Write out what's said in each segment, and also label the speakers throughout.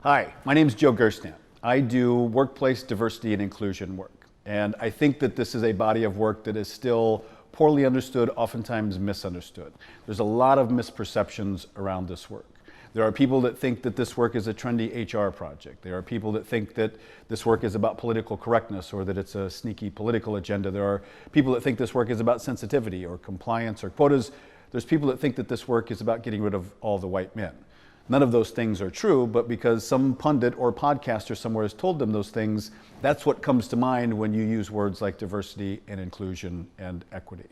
Speaker 1: Hi, my name is Joe Gerstandt. I do workplace diversity and inclusion work. And I think that this is a body of work that is still poorly understood, oftentimes misunderstood. There's a lot of misperceptions around this work. There are people that think that this work is a trendy HR project. There are people that think that this work is about political correctness or that it's a sneaky political agenda. There are people that think this work is about sensitivity or compliance or quotas. There's people that think that this work is about getting rid of all the white men. None of those things are true, but because some pundit or podcaster somewhere has told them those things, that's what comes to mind when you use words like diversity and inclusion and equity.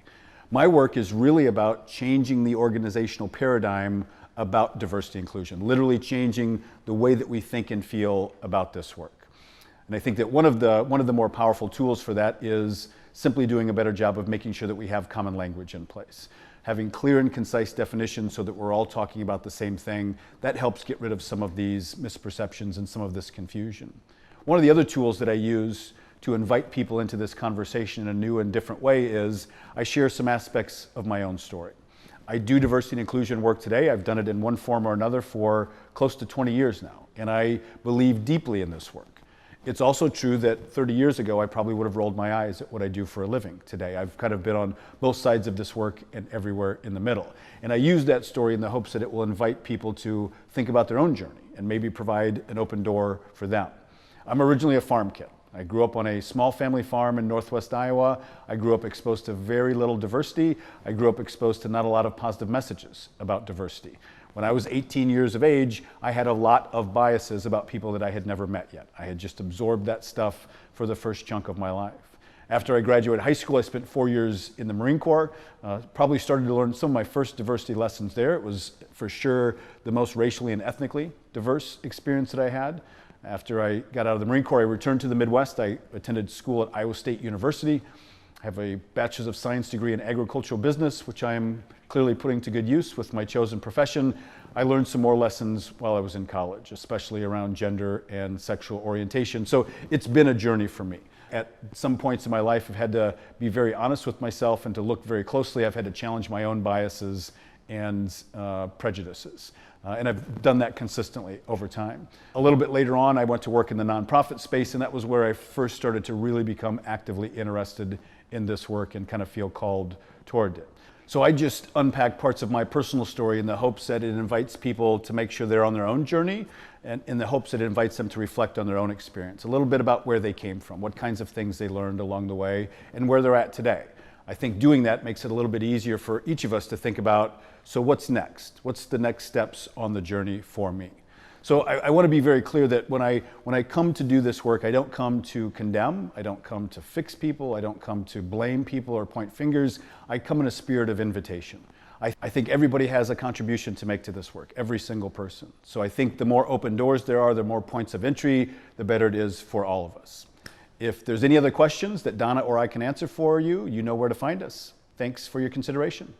Speaker 1: My work is really about changing the organizational paradigm about diversity and inclusion, literally changing the way that we think and feel about this work. And I think that one of the more powerful tools for that is simply doing a better job of making sure that we have common language in place. Having clear and concise definitions so that we're all talking about the same thing, that helps get rid of some of these misperceptions and some of this confusion. One of the other tools that I use to invite people into this conversation in a new and different way is I share some aspects of my own story. I do diversity and inclusion work today. I've done it in one form or another for close to 20 years now, and I believe deeply in this work. It's also true that 30 years ago, I probably would have rolled my eyes at what I do for a living today. I've kind of been on both sides of this work and everywhere in the middle. And I use that story in the hopes that it will invite people to think about their own journey and maybe provide an open door for them. I'm originally a farm kid. I grew up on a small family farm in northwest Iowa. I grew up exposed to very little diversity. I grew up exposed to not a lot of positive messages about diversity. When I was 18 years of age, I had a lot of biases about people that I had never met yet. I had just absorbed that stuff for the first chunk of my life. After I graduated high school, I spent 4 years in the Marine Corps. Probably started to learn some of my first diversity lessons there. It was for sure the most racially and ethnically diverse experience that I had. After I got out of the Marine Corps, I returned to the Midwest. I attended school at Iowa State University. I have a Bachelor's of Science degree in agricultural business, which I am clearly putting to good use with my chosen profession. I learned some more lessons while I was in college, especially around gender and sexual orientation. So it's been a journey for me. At some points in my life, I've had to be very honest with myself and to look very closely. I've had to challenge my own biases and prejudices. And I've done that consistently over time. A little bit later on, I went to work in the nonprofit space, and that was where I first started to really become actively interested in this work and kind of feel called toward it. So I just unpack parts of my personal story in the hopes that it invites people to make sure they're on their own journey, and in the hopes that it invites them to reflect on their own experience, a little bit about where they came from, what kinds of things they learned along the way, and where they're at today. I think doing that makes it a little bit easier for each of us to think about, so what's next? What's the next steps on the journey for me? So I want to be very clear that when I come to do this work, I don't come to condemn, I don't come to fix people, I don't come to blame people or point fingers. I come in a spirit of invitation. I think everybody has a contribution to make to this work, every single person. So I think the more open doors there are, the more points of entry, the better it is for all of us. If there's any other questions that Donna or I can answer for you, you know where to find us. Thanks for your consideration.